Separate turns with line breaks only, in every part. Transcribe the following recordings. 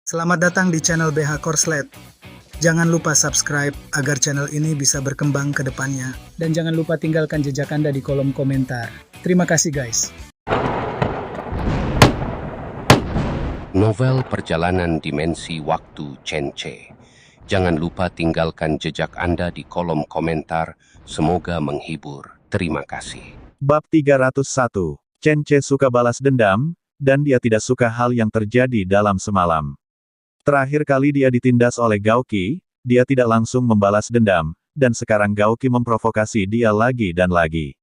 Selamat datang di channel BH Korslet. Jangan lupa subscribe agar channel ini bisa berkembang ke depannya. Dan jangan lupa tinggalkan jejak Anda di kolom komentar. Terima kasih guys.
Novel Perjalanan Dimensi Waktu Chen-Che. Jangan lupa tinggalkan jejak Anda di kolom komentar. Semoga menghibur. Terima kasih.
Bab 301. Chen-Che suka balas dendam, dan dia tidak suka hal yang terjadi dalam semalam. Terakhir kali dia ditindas oleh Gao Qi, dia tidak langsung membalas dendam, dan sekarang Gao Qi memprovokasi dia lagi dan lagi.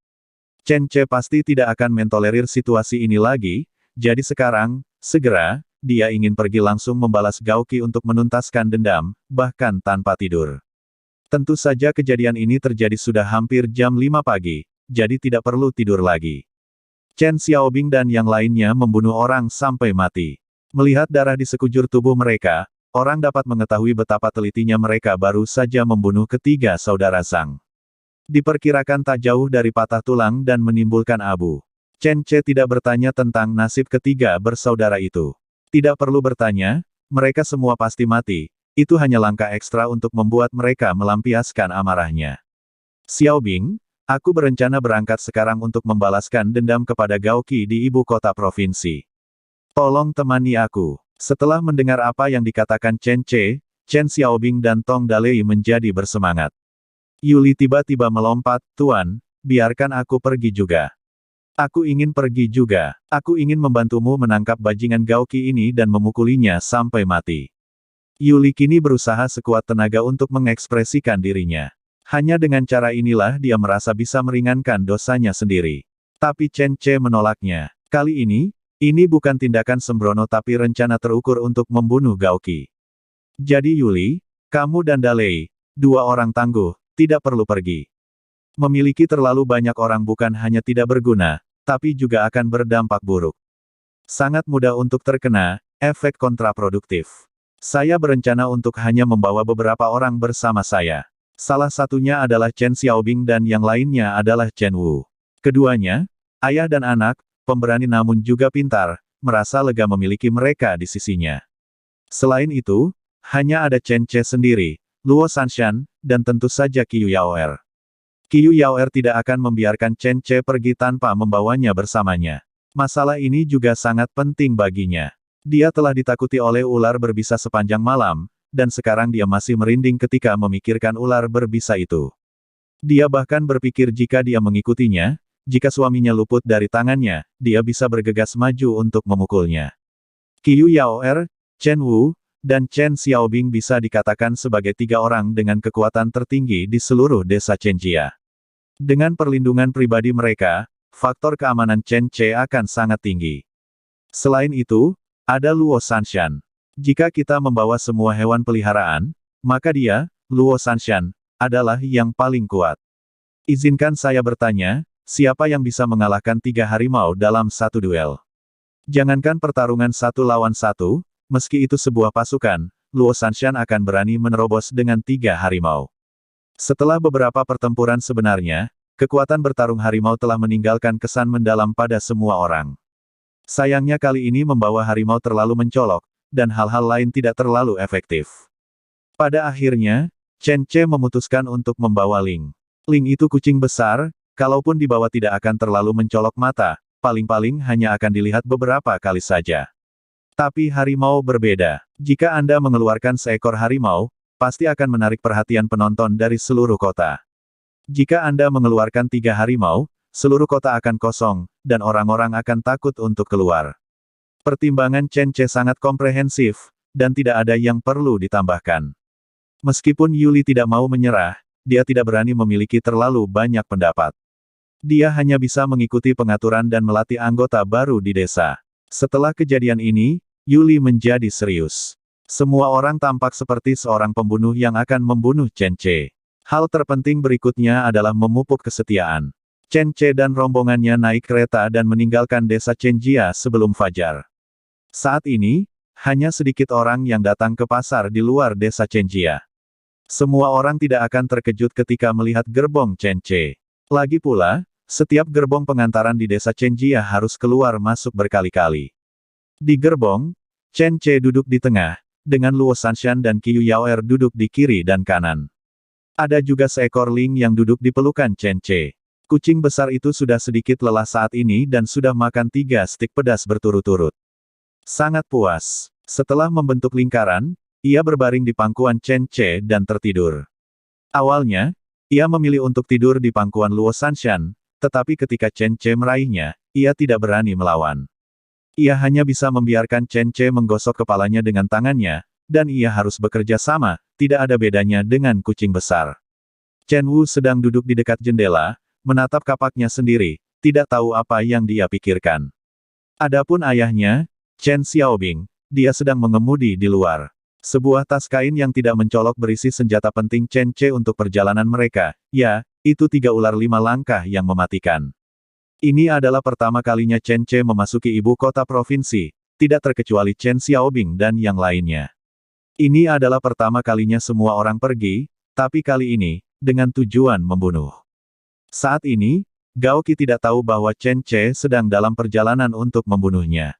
Chen-Che pasti tidak akan mentolerir situasi ini lagi, jadi sekarang, segera, dia ingin pergi langsung membalas Gao Qi untuk menuntaskan dendam, bahkan tanpa tidur. Tentu saja kejadian ini terjadi sudah hampir jam 5 pagi, jadi tidak perlu tidur lagi. Chen Xiaobing dan yang lainnya membunuh orang sampai mati. Melihat darah di sekujur tubuh mereka, orang dapat mengetahui betapa telitinya mereka baru saja membunuh ketiga saudara Zhang. Diperkirakan tak jauh dari patah tulang dan menimbulkan abu. Chen-Che tidak bertanya tentang nasib ketiga bersaudara itu. Tidak perlu bertanya, mereka semua pasti mati, itu hanya langkah ekstra untuk membuat mereka melampiaskan amarahnya. Xiaobing, aku berencana berangkat sekarang untuk membalaskan dendam kepada Gao Qi di ibu kota provinsi. Tolong temani aku. Setelah mendengar apa yang dikatakan Chen-Che, Chen Xiaobing dan Tong Dalei menjadi bersemangat. Yuli tiba-tiba melompat, "Tuan, biarkan aku pergi juga. Aku ingin pergi juga. Aku ingin membantumu menangkap bajingan Gao Qi ini dan memukulinya sampai mati." Yuli kini berusaha sekuat tenaga untuk mengekspresikan dirinya. Hanya dengan cara inilah dia merasa bisa meringankan dosanya sendiri. Tapi Chen-Che menolaknya. Kali ini bukan tindakan sembrono tapi rencana terukur untuk membunuh Gao Qi. Jadi Yuli, kamu dan Dalei, dua orang tangguh, tidak perlu pergi. Memiliki terlalu banyak orang bukan hanya tidak berguna, tapi juga akan berdampak buruk. Sangat mudah untuk terkena efek kontraproduktif. Saya berencana untuk hanya membawa beberapa orang bersama saya. Salah satunya adalah Chen Xiaobing dan yang lainnya adalah Chen Wu. Keduanya, ayah dan anak, pemberani namun juga pintar, merasa lega memiliki mereka di sisinya. Selain itu, hanya ada Chen-Che sendiri, Luo Sanshan, dan tentu saja Qiyu Yaoer. Qiyu Yaoer tidak akan membiarkan Chen-Che pergi tanpa membawanya bersamanya. Masalah ini juga sangat penting baginya. Dia telah ditakuti oleh ular berbisa sepanjang malam, dan sekarang dia masih merinding ketika memikirkan ular berbisa itu. Dia bahkan berpikir jika dia mengikutinya, jika suaminya luput dari tangannya, dia bisa bergegas maju untuk memukulnya. Qiyu Yaoer, Chen Wu, dan Chen Xiaobing bisa dikatakan sebagai tiga orang dengan kekuatan tertinggi di seluruh desa Chenjia. Dengan perlindungan pribadi mereka, faktor keamanan Chen-Che akan sangat tinggi. Selain itu, ada Luo Sanshan. Jika kita membawa semua hewan peliharaan, maka dia, Luo Sanshan, adalah yang paling kuat. Izinkan saya bertanya, siapa yang bisa mengalahkan tiga harimau dalam satu duel? Jangankan pertarungan satu lawan satu, meski itu sebuah pasukan, Luo Sanshan akan berani menerobos dengan tiga harimau. Setelah beberapa pertempuran sebenarnya, kekuatan bertarung harimau telah meninggalkan kesan mendalam pada semua orang. Sayangnya kali ini membawa harimau terlalu mencolok, dan hal-hal lain tidak terlalu efektif. Pada akhirnya, Chen-Che memutuskan untuk membawa Ling. Ling itu kucing besar, kalaupun dibawa tidak akan terlalu mencolok mata, paling-paling hanya akan dilihat beberapa kali saja. Tapi harimau berbeda. Jika Anda mengeluarkan seekor harimau, pasti akan menarik perhatian penonton dari seluruh kota. Jika Anda mengeluarkan tiga harimau, seluruh kota akan kosong, dan orang-orang akan takut untuk keluar. Pertimbangan Chen-Che sangat komprehensif, dan tidak ada yang perlu ditambahkan. Meskipun Yuli tidak mau menyerah, dia tidak berani memiliki terlalu banyak pendapat. Dia hanya bisa mengikuti pengaturan dan melatih anggota baru di desa. Setelah kejadian ini, Yuli menjadi serius. Semua orang tampak seperti seorang pembunuh yang akan membunuh Chen-Che. Hal terpenting berikutnya adalah memupuk kesetiaan. Chen-Che dan rombongannya naik kereta dan meninggalkan desa Chenjia sebelum fajar. Saat ini, hanya sedikit orang yang datang ke pasar di luar desa Chenjia. Semua orang tidak akan terkejut ketika melihat gerbong Chen-Che. Lagi pula, setiap gerbong pengantaran di desa Chenjia harus keluar masuk berkali-kali. Di gerbong, Chen-Che duduk di tengah, dengan Luo Sanshan dan Qiu Yaoer duduk di kiri dan kanan. Ada juga seekor Ling yang duduk di pelukan Chen Ce. Kucing besar itu sudah sedikit lelah saat ini dan sudah makan 3 stik pedas berturut-turut. Sangat puas. Setelah membentuk lingkaran, ia berbaring di pangkuan Chen Ce dan tertidur. Awalnya, ia memilih untuk tidur di pangkuan Luo Sanshan, tetapi ketika Chen Ce meraihnya, ia tidak berani melawan. Ia hanya bisa membiarkan Chen Ce menggosok kepalanya dengan tangannya, dan ia harus bekerja sama, tidak ada bedanya dengan kucing besar. Chen Wu sedang duduk di dekat jendela, menatap kapaknya sendiri, tidak tahu apa yang dia pikirkan. Adapun ayahnya, Chen Xiaobing, dia sedang mengemudi di luar. Sebuah tas kain yang tidak mencolok berisi senjata penting Chen Ce untuk perjalanan mereka, ya, itu 3 ular 5 langkah yang mematikan. Ini adalah pertama kalinya Chen Ce memasuki ibu kota provinsi, tidak terkecuali Chen Xiaobing dan yang lainnya. Ini adalah pertama kalinya semua orang pergi, tapi kali ini, dengan tujuan membunuh. Saat ini, Gao Qi tidak tahu bahwa Chen Ce sedang dalam perjalanan untuk membunuhnya.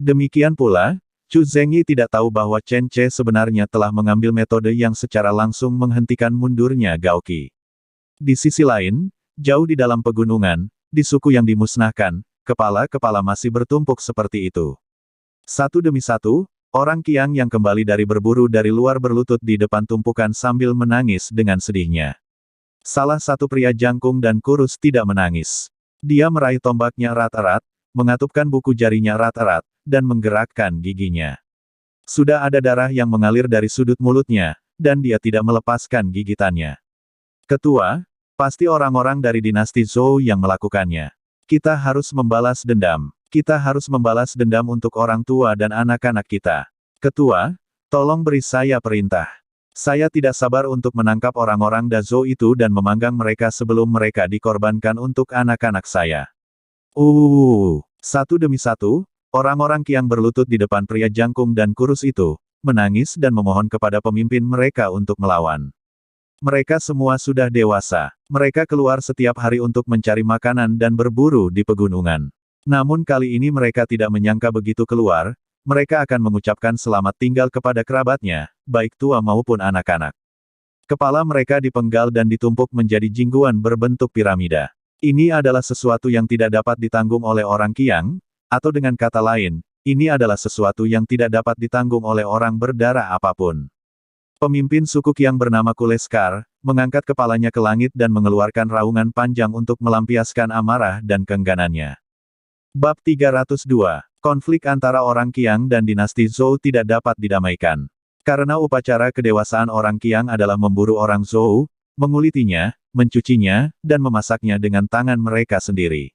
Demikian pula, Chu Zengyi tidak tahu bahwa Chen Ce sebenarnya telah mengambil metode yang secara langsung menghentikan mundurnya Gao Qi. Di sisi lain, jauh di dalam pegunungan, di suku yang dimusnahkan, kepala-kepala masih bertumpuk seperti itu. Satu demi satu, orang Qiang yang kembali dari berburu dari luar berlutut di depan tumpukan sambil menangis dengan sedihnya. Salah satu pria jangkung dan kurus tidak menangis. Dia meraih tombaknya erat-erat, mengatupkan buku jarinya erat-erat, dan menggerakkan giginya. Sudah ada darah yang mengalir dari sudut mulutnya, dan dia tidak melepaskan gigitannya. Ketua, pasti orang-orang dari dinasti Zhou yang melakukannya. Kita harus membalas dendam. Kita harus membalas dendam untuk orang tua dan anak-anak kita. Ketua, tolong beri saya perintah. Saya tidak sabar untuk menangkap orang-orang Dazhou itu dan memanggang mereka sebelum mereka dikorbankan untuk anak-anak saya. Satu demi satu, orang-orang Qiang berlutut di depan pria jangkung dan kurus itu, menangis dan memohon kepada pemimpin mereka untuk melawan. Mereka semua sudah dewasa. Mereka keluar setiap hari untuk mencari makanan dan berburu di pegunungan. Namun kali ini mereka tidak menyangka begitu keluar, mereka akan mengucapkan selamat tinggal kepada kerabatnya, baik tua maupun anak-anak. Kepala mereka dipenggal dan ditumpuk menjadi jingguan berbentuk piramida. Ini adalah sesuatu yang tidak dapat ditanggung oleh orang Qiang, atau dengan kata lain, ini adalah sesuatu yang tidak dapat ditanggung oleh orang berdarah apapun. Pemimpin suku Qiang bernama Kuleskar, mengangkat kepalanya ke langit dan mengeluarkan raungan panjang untuk melampiaskan amarah dan keengganannya. Bab 302. Konflik antara orang Qiang dan dinasti Zhou tidak dapat didamaikan. Karena upacara kedewasaan orang Qiang adalah memburu orang Zhou, mengulitinya, mencucinya, dan memasaknya dengan tangan mereka sendiri.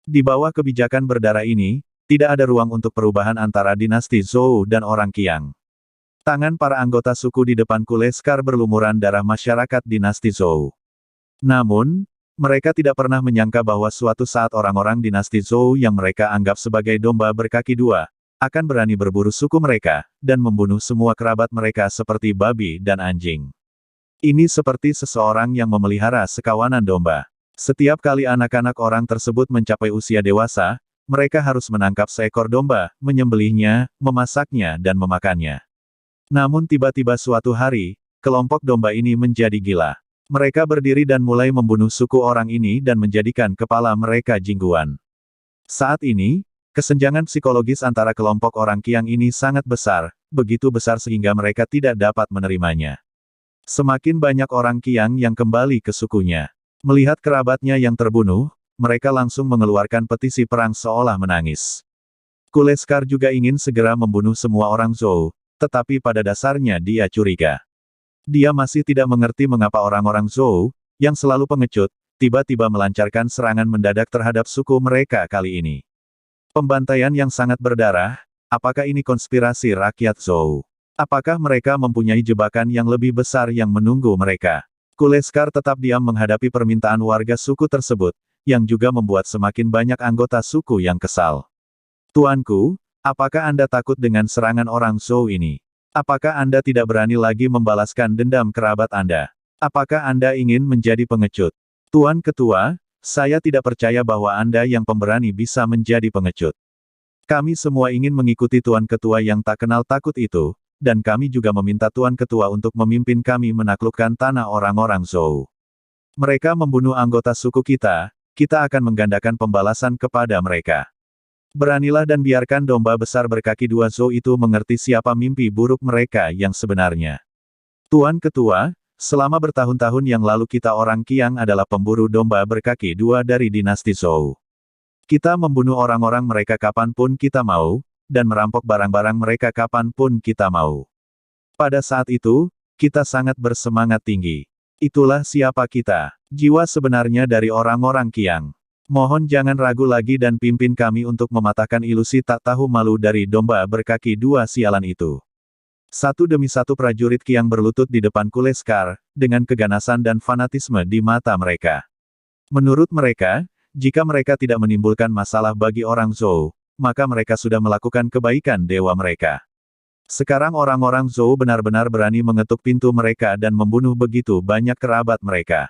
Di bawah kebijakan berdarah ini, tidak ada ruang untuk perubahan antara dinasti Zhou dan orang Qiang. Tangan para anggota suku di depan Kuleskar berlumuran darah masyarakat dinasti Zhou. Namun, mereka tidak pernah menyangka bahwa suatu saat orang-orang dinasti Zhou yang mereka anggap sebagai domba berkaki dua, akan berani berburu suku mereka, dan membunuh semua kerabat mereka seperti babi dan anjing. Ini seperti seseorang yang memelihara sekawanan domba. Setiap kali anak-anak orang tersebut mencapai usia dewasa, mereka harus menangkap seekor domba, menyembelihnya, memasaknya dan memakannya. Namun tiba-tiba suatu hari, kelompok domba ini menjadi gila. Mereka berdiri dan mulai membunuh suku orang ini dan menjadikan kepala mereka jingguan. Saat ini, kesenjangan psikologis antara kelompok orang Qiang ini sangat besar, begitu besar sehingga mereka tidak dapat menerimanya. Semakin banyak orang Qiang yang kembali ke sukunya. Melihat kerabatnya yang terbunuh, mereka langsung mengeluarkan petisi perang seolah menangis. Kuleskar juga ingin segera membunuh semua orang Zhou, tetapi pada dasarnya dia curiga. Dia masih tidak mengerti mengapa orang-orang Zhou, yang selalu pengecut, tiba-tiba melancarkan serangan mendadak terhadap suku mereka kali ini. Pembantaian yang sangat berdarah, apakah ini konspirasi rakyat Zhou? Apakah mereka mempunyai jebakan yang lebih besar yang menunggu mereka? Kuleskar tetap diam menghadapi permintaan warga suku tersebut, yang juga membuat semakin banyak anggota suku yang kesal. Tuanku, apakah Anda takut dengan serangan orang Zhou ini? Apakah Anda tidak berani lagi membalaskan dendam kerabat Anda? Apakah Anda ingin menjadi pengecut? Tuan Ketua, saya tidak percaya bahwa Anda yang pemberani bisa menjadi pengecut. Kami semua ingin mengikuti Tuan Ketua yang tak kenal takut itu, dan kami juga meminta Tuan Ketua untuk memimpin kami menaklukkan tanah orang-orang Zhou. Mereka membunuh anggota suku kita akan menggandakan pembalasan kepada mereka. Beranilah dan biarkan domba besar berkaki dua Zhou itu mengerti siapa mimpi buruk mereka yang sebenarnya. Tuan Ketua, selama bertahun-tahun yang lalu kita orang Qiang adalah pemburu domba berkaki dua dari dinasti Zhou. Kita membunuh orang-orang mereka kapanpun kita mau, dan merampok barang-barang mereka kapanpun kita mau. Pada saat itu, kita sangat bersemangat tinggi. Itulah siapa kita, jiwa sebenarnya dari orang-orang Qiang. Mohon jangan ragu lagi dan pimpin kami untuk mematahkan ilusi tak tahu malu dari domba berkaki dua sialan itu. Satu demi satu prajurit Qiang berlutut di depan Kuleskar, dengan keganasan dan fanatisme di mata mereka. Menurut mereka, jika mereka tidak menimbulkan masalah bagi orang Zhou, maka mereka sudah melakukan kebaikan dewa mereka. Sekarang orang-orang Zhou benar-benar berani mengetuk pintu mereka dan membunuh begitu banyak kerabat mereka.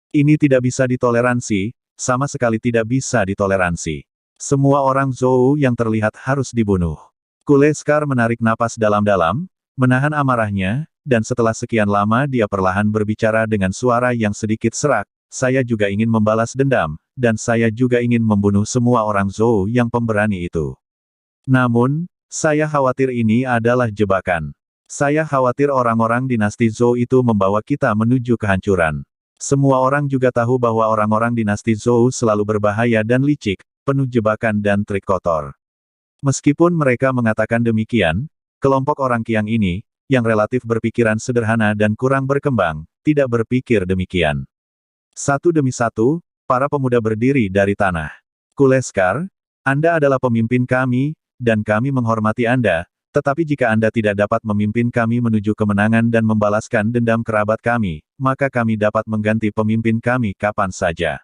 Ini tidak bisa ditoleransi, sama sekali tidak bisa ditoleransi. Semua orang Zhou yang terlihat harus dibunuh. Kuleskar menarik napas dalam-dalam, menahan amarahnya, dan setelah sekian lama dia perlahan berbicara dengan suara yang sedikit serak, saya juga ingin membalas dendam, dan saya juga ingin membunuh semua orang Zhou yang pemberani itu. Namun, saya khawatir ini adalah jebakan. Saya khawatir orang-orang dinasti Zhou itu membawa kita menuju kehancuran. Semua orang juga tahu bahwa orang-orang dinasti Zhou selalu berbahaya dan licik, penuh jebakan dan trik kotor. Meskipun mereka mengatakan demikian, kelompok orang Qiang ini, yang relatif berpikiran sederhana dan kurang berkembang, tidak berpikir demikian. Satu demi satu, para pemuda berdiri dari tanah. Kuleskar, Anda adalah pemimpin kami, dan kami menghormati Anda, tetapi jika Anda tidak dapat memimpin kami menuju kemenangan dan membalaskan dendam kerabat kami, maka kami dapat mengganti pemimpin kami kapan saja.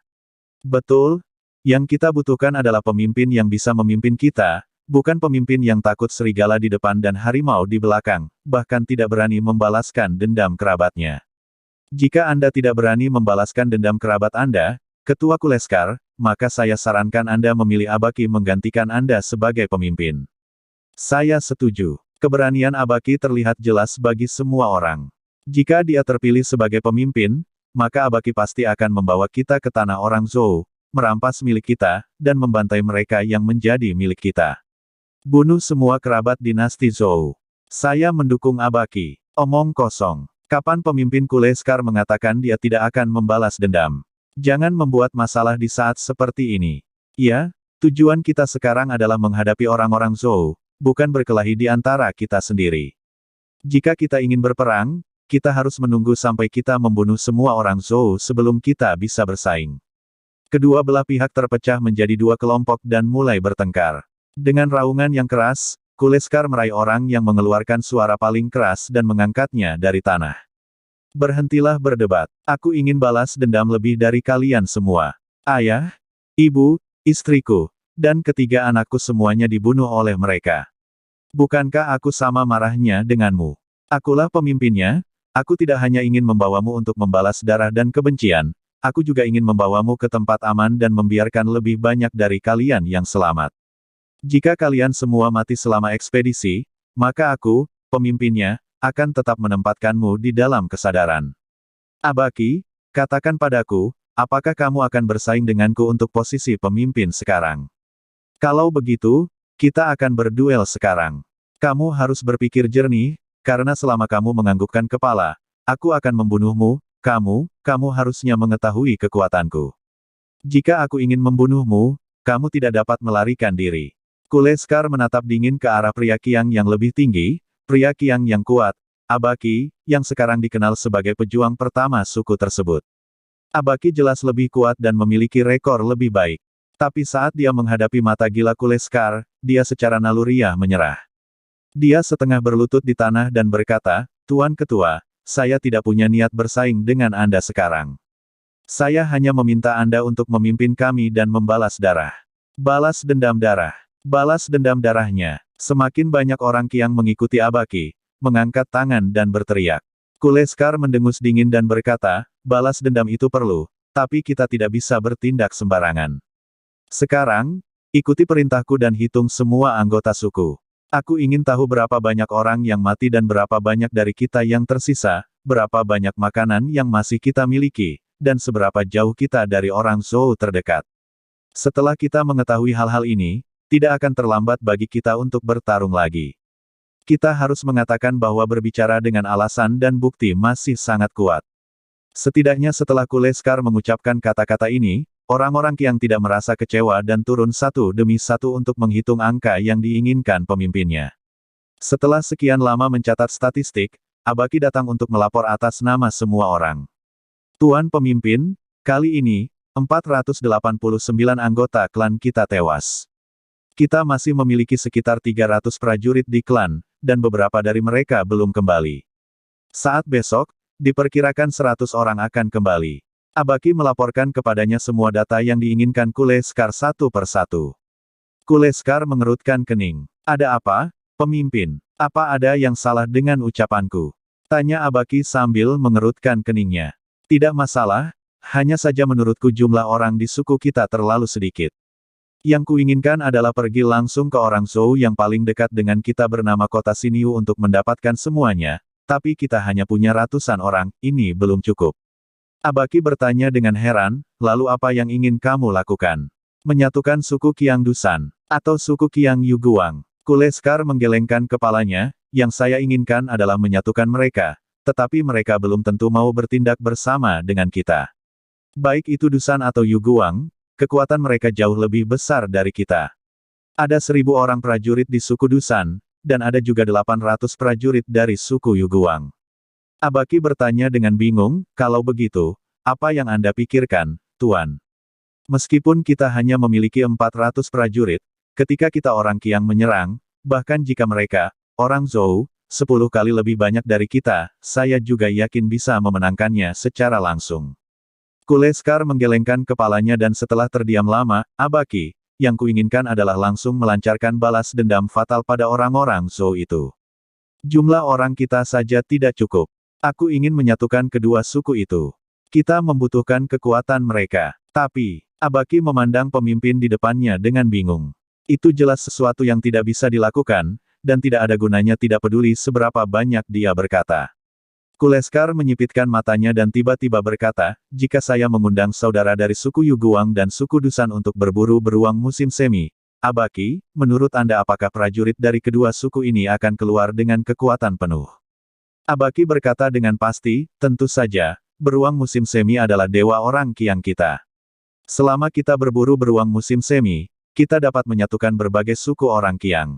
Betul, yang kita butuhkan adalah pemimpin yang bisa memimpin kita, bukan pemimpin yang takut serigala di depan dan harimau di belakang, bahkan tidak berani membalaskan dendam kerabatnya. Jika Anda tidak berani membalaskan dendam kerabat Anda, Ketua Kuleskar, maka saya sarankan Anda memilih Abaki menggantikan Anda sebagai pemimpin. Saya setuju. Keberanian Abaki terlihat jelas bagi semua orang. Jika dia terpilih sebagai pemimpin, maka Abaki pasti akan membawa kita ke tanah orang Zhou, merampas milik kita, dan membantai mereka yang menjadi milik kita. Bunuh semua kerabat dinasti Zhou. Saya mendukung Abaki. Omong kosong. Kapan pemimpin Kuleskar mengatakan dia tidak akan membalas dendam? Jangan membuat masalah di saat seperti ini. Ya, tujuan kita sekarang adalah menghadapi orang-orang Zhou, bukan berkelahi di antara kita sendiri. Jika kita ingin berperang, kita harus menunggu sampai kita membunuh semua orang Zhou sebelum kita bisa bersaing. Kedua belah pihak terpecah menjadi dua kelompok dan mulai bertengkar. Dengan raungan yang keras, Kuleskar meraih orang yang mengeluarkan suara paling keras dan mengangkatnya dari tanah. Berhentilah berdebat. Aku ingin balas dendam lebih dari kalian semua. Ayah, ibu, istriku, dan ketiga anakku semuanya dibunuh oleh mereka. Bukankah aku sama marahnya denganmu? Akulah pemimpinnya, aku tidak hanya ingin membawamu untuk membalas darah dan kebencian, aku juga ingin membawamu ke tempat aman dan membiarkan lebih banyak dari kalian yang selamat. Jika kalian semua mati selama ekspedisi, maka aku, pemimpinnya, akan tetap menempatkanmu di dalam kesadaran. Abaki, katakan padaku, apakah kamu akan bersaing denganku untuk posisi pemimpin sekarang? Kalau begitu, kita akan berduel sekarang. Kamu harus berpikir jernih, karena selama kamu menganggukkan kepala, aku akan membunuhmu, kamu harusnya mengetahui kekuatanku. Jika aku ingin membunuhmu, kamu tidak dapat melarikan diri. Kuleskar menatap dingin ke arah pria Qiang yang lebih tinggi, pria Qiang yang kuat, Abaki, yang sekarang dikenal sebagai pejuang pertama suku tersebut. Abaki jelas lebih kuat dan memiliki rekor lebih baik. Tapi saat dia menghadapi mata gila Kuleskar, dia secara naluriah menyerah. Dia setengah berlutut di tanah dan berkata, Tuan Ketua, saya tidak punya niat bersaing dengan Anda sekarang. Saya hanya meminta Anda untuk memimpin kami dan membalas darah. Balas dendam darah. Balas dendam darahnya. Semakin banyak orang Qiang mengikuti Abaki, mengangkat tangan dan berteriak. Kuleskar mendengus dingin dan berkata, balas dendam itu perlu, tapi kita tidak bisa bertindak sembarangan. Sekarang, ikuti perintahku dan hitung semua anggota suku. Aku ingin tahu berapa banyak orang yang mati dan berapa banyak dari kita yang tersisa, berapa banyak makanan yang masih kita miliki, dan seberapa jauh kita dari orang Zhou terdekat. Setelah kita mengetahui hal-hal ini, tidak akan terlambat bagi kita untuk bertarung lagi. Kita harus mengatakan bahwa berbicara dengan alasan dan bukti masih sangat kuat. Setidaknya setelah Kuleskar mengucapkan kata-kata ini, orang-orang Qiang tidak merasa kecewa dan turun satu demi satu untuk menghitung angka yang diinginkan pemimpinnya. Setelah sekian lama mencatat statistik, Abaki datang untuk melapor atas nama semua orang. Tuan Pemimpin, kali ini, 489 anggota klan kita tewas. Kita masih memiliki sekitar 300 prajurit di klan, dan beberapa dari mereka belum kembali. Saat besok, diperkirakan 100 orang akan kembali. Abaki melaporkan kepadanya semua data yang diinginkan Kuleskar satu persatu. Kuleskar mengerutkan kening. Ada apa, pemimpin? Apa ada yang salah dengan ucapanku? Tanya Abaki sambil mengerutkan keningnya. Tidak masalah, hanya saja menurutku jumlah orang di suku kita terlalu sedikit. Yang kuinginkan adalah pergi langsung ke orang Zhou yang paling dekat dengan kita bernama kota Xinyu untuk mendapatkan semuanya, tapi kita hanya punya ratusan orang, ini belum cukup. Abaki bertanya dengan heran, lalu apa yang ingin kamu lakukan? Menyatukan suku Qiang Dusan, atau suku Qiang Yuguang? Kuleskar menggelengkan kepalanya, yang saya inginkan adalah menyatukan mereka, tetapi mereka belum tentu mau bertindak bersama dengan kita. Baik itu Dusan atau Yuguang, kekuatan mereka jauh lebih besar dari kita. Ada 1000 orang prajurit di suku Dusan, dan ada juga 800 prajurit dari suku Yuguang. Abaki bertanya dengan bingung, kalau begitu, apa yang Anda pikirkan, Tuan? Meskipun kita hanya memiliki 400 prajurit, ketika kita orang Qiang menyerang, bahkan jika mereka, orang Zhou, 10 kali lebih banyak dari kita, saya juga yakin bisa memenangkannya secara langsung. Kuleskar menggelengkan kepalanya dan setelah terdiam lama, Abaki, yang kuinginkan adalah langsung melancarkan balas dendam fatal pada orang-orang Zhou itu. Jumlah orang kita saja tidak cukup. Aku ingin menyatukan kedua suku itu. Kita membutuhkan kekuatan mereka. Tapi, Abaki memandang pemimpin di depannya dengan bingung. Itu jelas sesuatu yang tidak bisa dilakukan, dan tidak ada gunanya tidak peduli seberapa banyak dia berkata. Kuleskar menyipitkan matanya dan tiba-tiba berkata, jika saya mengundang saudara dari suku Yuguang dan suku Dusan untuk berburu beruang musim semi, Abaki, menurut Anda apakah prajurit dari kedua suku ini akan keluar dengan kekuatan penuh? Abaki berkata dengan pasti, tentu saja, beruang musim semi adalah dewa orang Qiang kita. Selama kita berburu beruang musim semi, kita dapat menyatukan berbagai suku orang Qiang.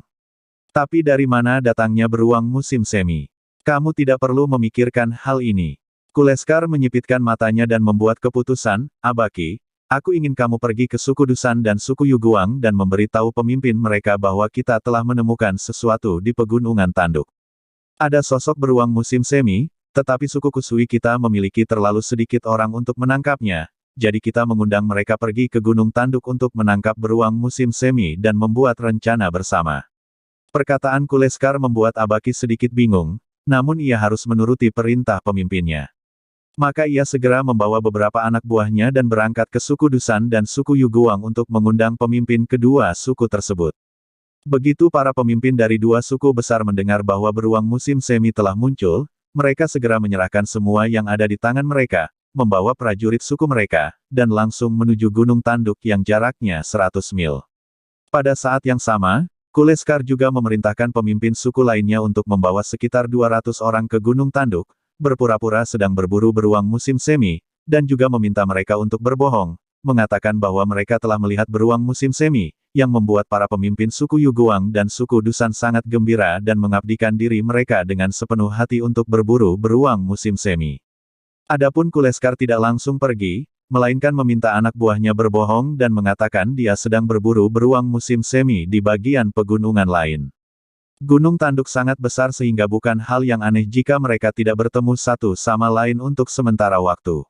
Tapi dari mana datangnya beruang musim semi? Kamu tidak perlu memikirkan hal ini. Kuleskar menyipitkan matanya dan membuat keputusan, Abaki, aku ingin kamu pergi ke suku Dusan dan suku Yuguang dan memberitahu pemimpin mereka bahwa kita telah menemukan sesuatu di pegunungan tanduk. Ada sosok beruang musim semi, tetapi suku Kusui kita memiliki terlalu sedikit orang untuk menangkapnya, jadi kita mengundang mereka pergi ke gunung tanduk untuk menangkap beruang musim semi dan membuat rencana bersama. Perkataan Kuleskar membuat Abaki sedikit bingung, namun ia harus menuruti perintah pemimpinnya. Maka ia segera membawa beberapa anak buahnya dan berangkat ke suku Dusan dan suku Yuguang untuk mengundang pemimpin kedua suku tersebut. Begitu para pemimpin dari dua suku besar mendengar bahwa beruang musim semi telah muncul, mereka segera menyerahkan semua yang ada di tangan mereka, membawa prajurit suku mereka, dan langsung menuju gunung tanduk yang jaraknya 100 mil. Pada saat yang sama, Kuleskar juga memerintahkan pemimpin suku lainnya untuk membawa sekitar 200 orang ke Gunung Tanduk, berpura-pura sedang berburu beruang musim semi, dan juga meminta mereka untuk berbohong, mengatakan bahwa mereka telah melihat beruang musim semi, yang membuat para pemimpin suku Yuguang dan suku Dusan sangat gembira dan mengabdikan diri mereka dengan sepenuh hati untuk berburu beruang musim semi. Adapun Kuleskar tidak langsung pergi, melainkan meminta anak buahnya berbohong dan mengatakan dia sedang berburu beruang musim semi di bagian pegunungan lain. Gunung tanduk sangat besar sehingga bukan hal yang aneh jika mereka tidak bertemu satu sama lain untuk sementara waktu.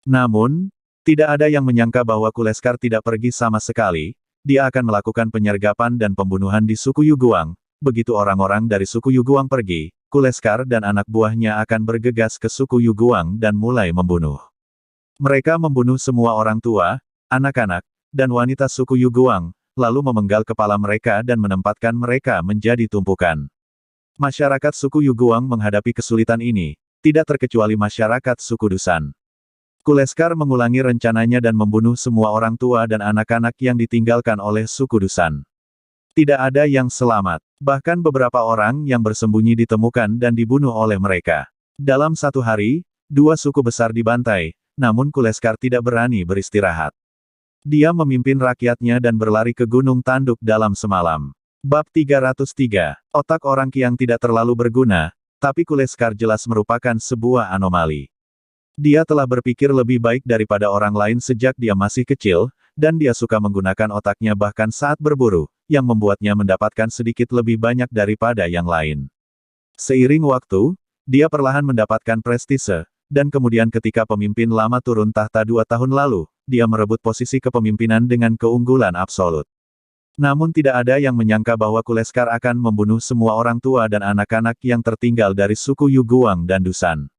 Namun, tidak ada yang menyangka bahwa Kuleskar tidak pergi sama sekali, dia akan melakukan penyergapan dan pembunuhan di suku Yuguang. Begitu orang-orang dari suku Yuguang pergi, Kuleskar dan anak buahnya akan bergegas ke suku Yuguang dan mulai membunuh. Mereka membunuh semua orang tua, anak-anak, dan wanita suku Yuguang, lalu memenggal kepala mereka dan menempatkan mereka menjadi tumpukan. Masyarakat suku Yuguang menghadapi kesulitan ini, tidak terkecuali masyarakat suku Dusan. Kuleskar mengulangi rencananya dan membunuh semua orang tua dan anak-anak yang ditinggalkan oleh suku Dusan. Tidak ada yang selamat. Bahkan beberapa orang yang bersembunyi ditemukan dan dibunuh oleh mereka. Dalam satu hari, 2 suku besar dibantai, namun Kuleskar tidak berani beristirahat. Dia memimpin rakyatnya dan berlari ke Gunung Tanduk dalam semalam. Bab 303. Otak orang Qiang tidak terlalu berguna, tapi Kuleskar jelas merupakan sebuah anomali. Dia telah berpikir lebih baik daripada orang lain sejak dia masih kecil, dan dia suka menggunakan otaknya bahkan saat berburu, yang membuatnya mendapatkan sedikit lebih banyak daripada yang lain. Seiring waktu, dia perlahan mendapatkan prestise, dan kemudian ketika pemimpin lama turun tahta 2 tahun lalu, dia merebut posisi kepemimpinan dengan keunggulan absolut. Namun tidak ada yang menyangka bahwa Kuleskar akan membunuh semua orang tua dan anak-anak yang tertinggal dari suku Yuguang dan Dusan.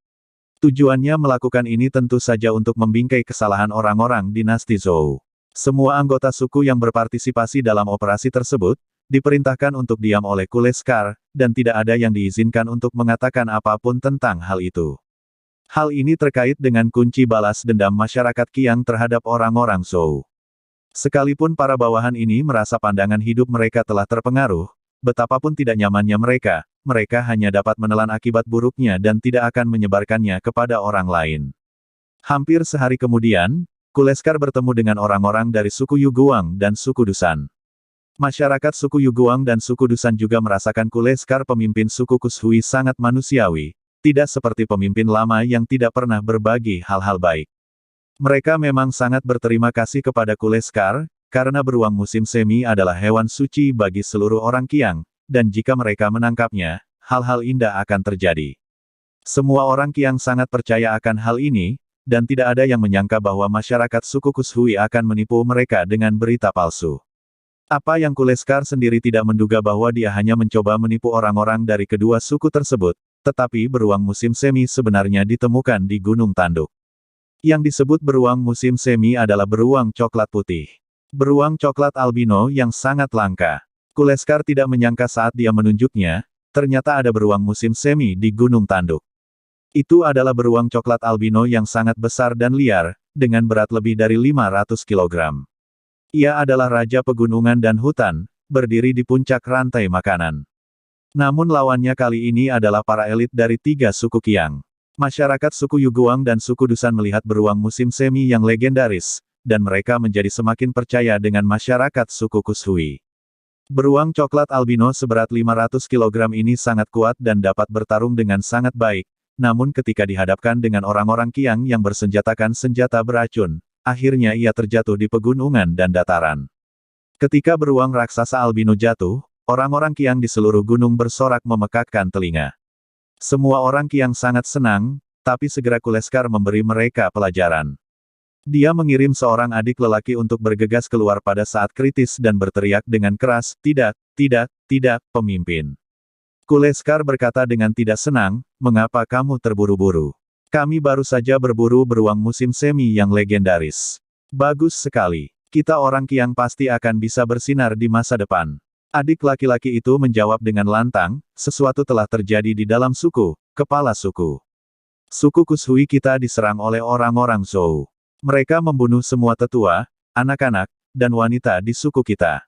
Tujuannya melakukan ini tentu saja untuk membingkai kesalahan orang-orang dinasti Zhou. Semua anggota suku yang berpartisipasi dalam operasi tersebut, diperintahkan untuk diam oleh Kuleskar, dan tidak ada yang diizinkan untuk mengatakan apapun tentang hal itu. Hal ini terkait dengan kunci balas dendam masyarakat Qiang terhadap orang-orang Zhou. Sekalipun para bawahan ini merasa pandangan hidup mereka telah terpengaruh, betapapun tidak nyamannya mereka hanya dapat menelan akibat buruknya dan tidak akan menyebarkannya kepada orang lain. Hampir sehari kemudian, Kuleskar bertemu dengan orang-orang dari suku Yuguang dan suku Dusan. Masyarakat suku Yuguang dan suku Dusan juga merasakan Kuleskar pemimpin suku Kushui sangat manusiawi, tidak seperti pemimpin lama yang tidak pernah berbagi hal-hal baik. Mereka memang sangat berterima kasih kepada Kuleskar, karena beruang musim semi adalah hewan suci bagi seluruh orang Qiang, dan jika mereka menangkapnya, hal-hal indah akan terjadi. Semua orang Qiang sangat percaya akan hal ini, dan tidak ada yang menyangka bahwa masyarakat suku Kushui akan menipu mereka dengan berita palsu. Apa yang Kuleskar sendiri tidak menduga bahwa dia hanya mencoba menipu orang-orang dari kedua suku tersebut, tetapi beruang musim semi sebenarnya ditemukan di Gunung Tanduk. Yang disebut beruang musim semi adalah beruang coklat putih. Beruang coklat albino yang sangat langka. Kuleskar tidak menyangka saat dia menunjuknya, ternyata ada beruang musim semi di Gunung Tanduk. Itu adalah beruang coklat albino yang sangat besar dan liar, dengan berat lebih dari 500 kg. Ia adalah raja pegunungan dan hutan, berdiri di puncak rantai makanan. Namun lawannya kali ini adalah para elit dari 3 suku Qiang. Masyarakat suku Yuguang dan suku Dusan melihat beruang musim semi yang legendaris, dan mereka menjadi semakin percaya dengan masyarakat suku Kushui. Beruang coklat albino seberat 500 kg ini sangat kuat dan dapat bertarung dengan sangat baik, namun ketika dihadapkan dengan orang-orang Qiang yang bersenjatakan senjata beracun, akhirnya ia terjatuh di pegunungan dan dataran. Ketika beruang raksasa albino jatuh, orang-orang Qiang di seluruh gunung bersorak memekakkan telinga. Semua orang Qiang sangat senang, tapi segera Kuleskar memberi mereka pelajaran. Dia mengirim seorang adik lelaki untuk bergegas keluar pada saat kritis dan berteriak dengan keras, "Tidak, tidak, tidak, pemimpin." Kuleskar berkata dengan tidak senang, "Mengapa kamu terburu-buru? Kami baru saja berburu beruang musim semi yang legendaris. Bagus sekali. Kita orang Qiang pasti akan bisa bersinar di masa depan." Adik laki-laki itu menjawab dengan lantang, "Sesuatu telah terjadi di dalam suku, kepala suku. Suku Kushui kita diserang oleh orang-orang Zhou. Mereka membunuh semua tetua, anak-anak, dan wanita di suku kita.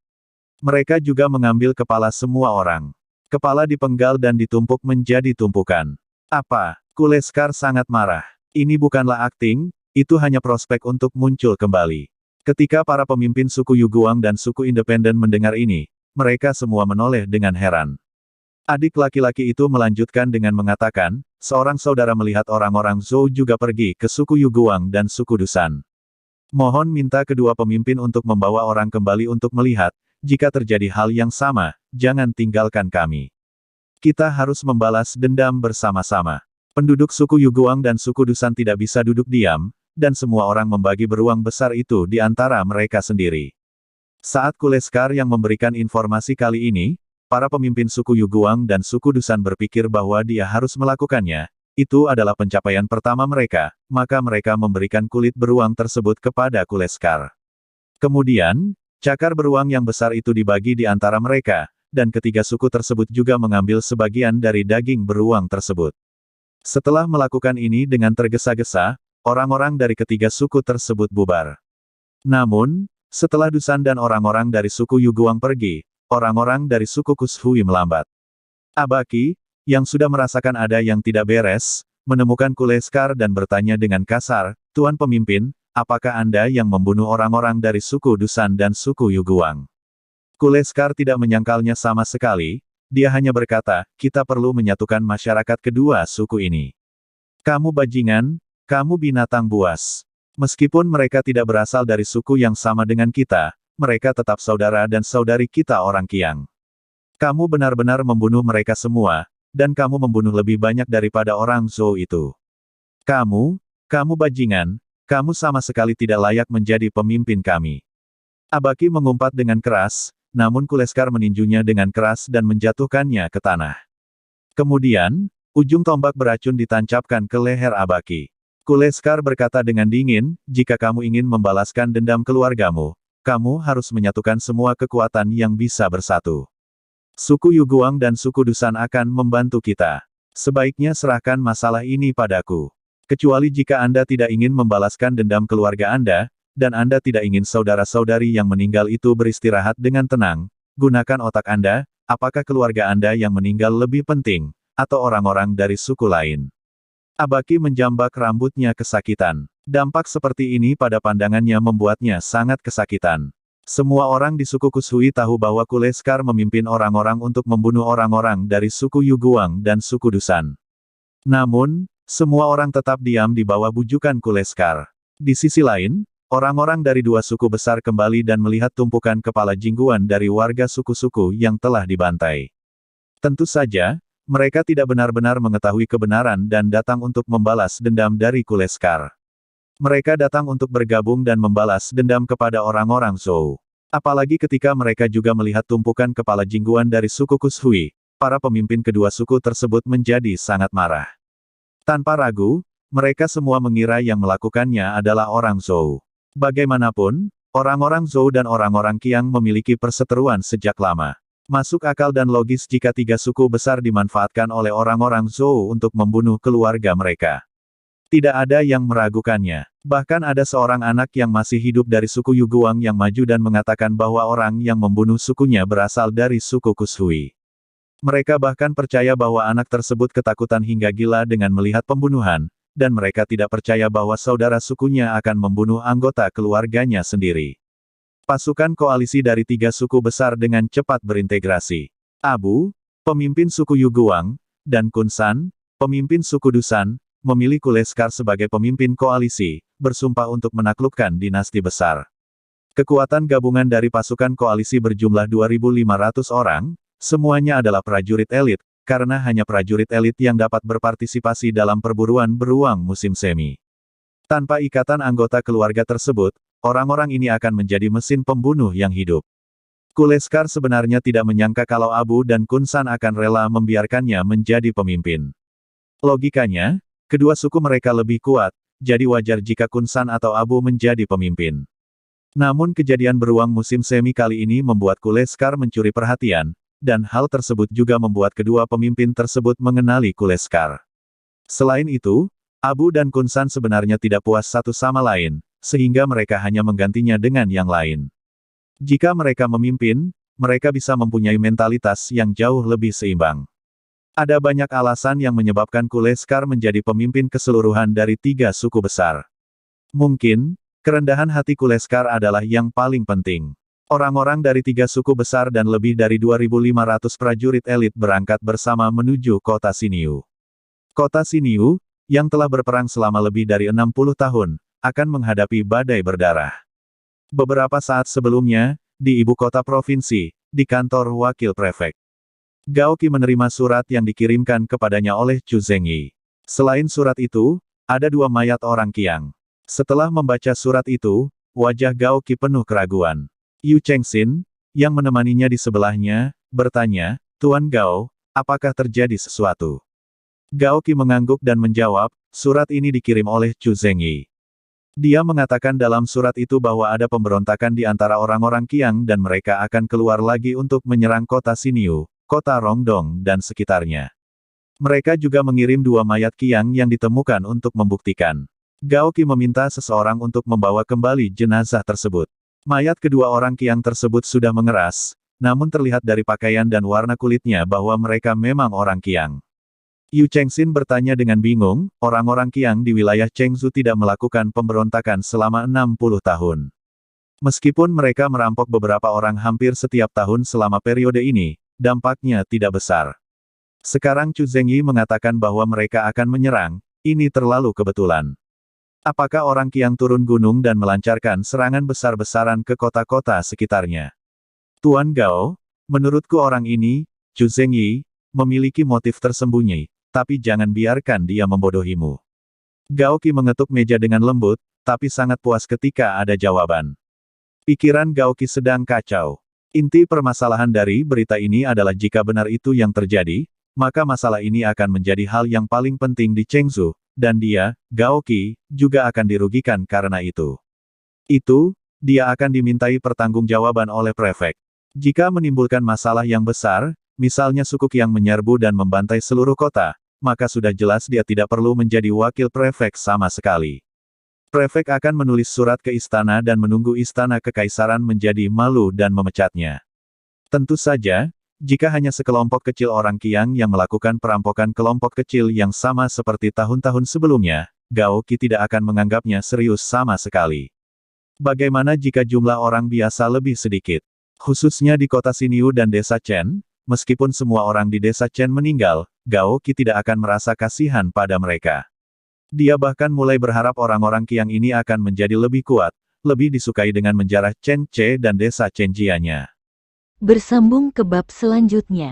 Mereka juga mengambil kepala semua orang. Kepala dipenggal dan ditumpuk menjadi tumpukan." Apa? Kuleskar sangat marah. Ini bukanlah akting, itu hanya prospek untuk muncul kembali. Ketika para pemimpin suku Yuguang dan suku independen mendengar ini, mereka semua menoleh dengan heran. Adik laki-laki itu melanjutkan dengan mengatakan, "Seorang saudara melihat orang-orang Zhou juga pergi ke suku Yuguang dan suku Dusan. Mohon minta kedua pemimpin untuk membawa orang kembali untuk melihat, jika terjadi hal yang sama, jangan tinggalkan kami. Kita harus membalas dendam bersama-sama." Penduduk suku Yuguang dan suku Dusan tidak bisa duduk diam, dan semua orang membagi beruang besar itu di antara mereka sendiri. Saat Kuleskar yang memberikan informasi kali ini, para pemimpin suku Yuguang dan suku Dusan berpikir bahwa dia harus melakukannya. Itu adalah pencapaian pertama mereka, maka mereka memberikan kulit beruang tersebut kepada Kuleskar. Kemudian, Cakar beruang yang besar itu dibagi di antara mereka, dan ketiga suku tersebut juga mengambil sebagian dari daging beruang tersebut. Setelah melakukan ini dengan tergesa-gesa, orang-orang dari ketiga suku tersebut bubar. Namun, setelah Dusan dan orang-orang dari suku Yuguang pergi, orang-orang dari suku Kushui melambat. Abaki, yang sudah merasakan ada yang tidak beres, menemukan Kuleskar dan bertanya dengan kasar, "Tuan pemimpin, apakah Anda yang membunuh orang-orang dari suku Dusan dan suku Yuguang?" Kuleskar tidak menyangkalnya sama sekali, dia hanya berkata, "Kita perlu menyatukan masyarakat kedua suku ini. Kamu bajingan, kamu binatang buas. Meskipun mereka tidak berasal dari suku yang sama dengan kita, mereka tetap saudara dan saudari kita orang Qiang. Kamu benar-benar membunuh mereka semua, dan kamu membunuh lebih banyak daripada orang Zhou itu. Kamu bajingan, kamu sama sekali tidak layak menjadi pemimpin kami." Abaki mengumpat dengan keras, namun Kuleskar meninjunya dengan keras dan menjatuhkannya ke tanah. Kemudian, ujung tombak beracun ditancapkan ke leher Abaki. Kuleskar berkata dengan dingin, "Jika kamu ingin membalaskan dendam keluargamu, kamu harus menyatukan semua kekuatan yang bisa bersatu. Suku Yuguang dan suku Dusan akan membantu kita. Sebaiknya serahkan masalah ini padaku. Kecuali jika Anda tidak ingin membalaskan dendam keluarga Anda, dan Anda tidak ingin saudara-saudari yang meninggal itu beristirahat dengan tenang, gunakan otak Anda, apakah keluarga Anda yang meninggal lebih penting, atau orang-orang dari suku lain?" Abaki menjambak rambutnya kesakitan. Dampak seperti ini pada pandangannya membuatnya sangat kesakitan. Semua orang di suku Kushui tahu bahwa Kuleskar memimpin orang-orang untuk membunuh orang-orang dari suku Yuguang dan suku Dusan. Namun, semua orang tetap diam di bawah bujukan Kuleskar. Di sisi lain, orang-orang dari dua suku besar kembali dan melihat tumpukan kepala jingguan dari warga suku-suku yang telah dibantai. Tentu saja, mereka tidak benar-benar mengetahui kebenaran dan datang untuk membalas dendam dari Kuleskar. Mereka datang untuk bergabung dan membalas dendam kepada orang-orang Zhou. Apalagi ketika mereka juga melihat tumpukan kepala jingguan dari suku Kushui, para pemimpin kedua suku tersebut menjadi sangat marah. Tanpa ragu, mereka semua mengira yang melakukannya adalah orang Zhou. Bagaimanapun, orang-orang Zhou dan orang-orang Qiang memiliki perseteruan sejak lama. Masuk akal dan logis jika tiga suku besar dimanfaatkan oleh orang-orang Zhou untuk membunuh keluarga mereka. Tidak ada yang meragukannya. Bahkan ada seorang anak yang masih hidup dari suku Yuguang yang maju dan mengatakan bahwa orang yang membunuh sukunya berasal dari suku Kushui. Mereka bahkan percaya bahwa anak tersebut ketakutan hingga gila dengan melihat pembunuhan, dan mereka tidak percaya bahwa saudara sukunya akan membunuh anggota keluarganya sendiri. Pasukan koalisi dari tiga suku besar dengan cepat berintegrasi. Abu, pemimpin suku Yuguang, dan Kunsan, pemimpin suku Dusan, memilih Kuleskar sebagai pemimpin koalisi, bersumpah untuk menaklukkan dinasti besar. Kekuatan gabungan dari pasukan koalisi berjumlah 2.500 orang, semuanya adalah prajurit elit, karena hanya prajurit elit yang dapat berpartisipasi dalam perburuan beruang musim semi. Tanpa ikatan anggota keluarga tersebut, orang-orang ini akan menjadi mesin pembunuh yang hidup. Kuleskar sebenarnya tidak menyangka kalau Abu dan Kunsan akan rela membiarkannya menjadi pemimpin. Logikanya, kedua suku mereka lebih kuat, jadi wajar jika Kunsan atau Abu menjadi pemimpin. Namun kejadian beruang musim semi kali ini membuat Kuleskar mencuri perhatian, dan hal tersebut juga membuat kedua pemimpin tersebut mengenali Kuleskar. Selain itu, Abu dan Kunsan sebenarnya tidak puas satu sama lain, sehingga mereka hanya menggantinya dengan yang lain. Jika mereka memimpin, mereka bisa mempunyai mentalitas yang jauh lebih seimbang. Ada banyak alasan yang menyebabkan Kuleskar menjadi pemimpin keseluruhan dari tiga suku besar. Mungkin, kerendahan hati Kuleskar adalah yang paling penting. Orang-orang dari tiga suku besar dan lebih dari 2.500 prajurit elit berangkat bersama menuju kota Xinyu. Kota Xinyu, yang telah berperang selama lebih dari 60 tahun, akan menghadapi badai berdarah. Beberapa saat sebelumnya, di ibu kota provinsi, di kantor wakil prefek, Gao Qi menerima surat yang dikirimkan kepadanya oleh Chu Zhengyi. Selain surat itu, ada dua mayat orang Qiang. Setelah membaca surat itu, wajah Gao Qi penuh keraguan. Yu Chengxin, yang menemaninya di sebelahnya, bertanya, "Tuan Gao, apakah terjadi sesuatu?" Gao Qi mengangguk dan menjawab, "Surat ini dikirim oleh Chu Zhengyi." Dia mengatakan dalam surat itu bahwa ada pemberontakan di antara orang-orang Qiang dan mereka akan keluar lagi untuk menyerang kota Xinyu, kota Rongdong dan sekitarnya. Mereka juga mengirim 2 mayat Qiang yang ditemukan untuk membuktikan. Gao Qi meminta seseorang untuk membawa kembali jenazah tersebut. Mayat kedua orang Qiang tersebut sudah mengeras, namun terlihat dari pakaian dan warna kulitnya bahwa mereka memang orang Qiang. Yu Chengxin bertanya dengan bingung, orang-orang Qiang di wilayah Chengzu tidak melakukan pemberontakan selama 60 tahun. Meskipun mereka merampok beberapa orang hampir setiap tahun selama periode ini, dampaknya tidak besar. Sekarang Chu Zengyi mengatakan bahwa mereka akan menyerang, ini terlalu kebetulan. Apakah orang Qiang turun gunung dan melancarkan serangan besar-besaran ke kota-kota sekitarnya? Tuan Gao, menurutku orang ini, Chu Zengyi, memiliki motif tersembunyi. Tapi jangan biarkan dia membodohimu. Gao Qi mengetuk meja dengan lembut, tapi sangat puas ketika ada jawaban. Pikiran Gao Qi sedang kacau. Inti permasalahan dari berita ini adalah jika benar itu yang terjadi, maka masalah ini akan menjadi hal yang paling penting di Chengzu, dan dia, Gao Qi, juga akan dirugikan karena itu. Dia akan dimintai pertanggungjawaban oleh prefek. Jika menimbulkan masalah yang besar, misalnya suku Qiang menyerbu dan membantai seluruh kota, maka sudah jelas dia tidak perlu menjadi wakil prefek sama sekali. Prefek akan menulis surat ke istana dan menunggu istana kekaisaran menjadi malu dan memecatnya. Tentu saja, jika hanya sekelompok kecil orang Qiang yang melakukan perampokan kelompok kecil yang sama seperti tahun-tahun sebelumnya, Gao Qi tidak akan menganggapnya serius sama sekali. Bagaimana jika jumlah orang biasa lebih sedikit? Khususnya di kota Xinyu dan desa Chen, meskipun semua orang di desa Chen meninggal, Gao Qi tidak akan merasa kasihan pada mereka. Dia bahkan mulai berharap orang-orang Qiang ini akan menjadi lebih kuat, lebih disukai dengan menjarah Chen Ce dan desa Chenjia-nya.
Bersambung ke bab selanjutnya.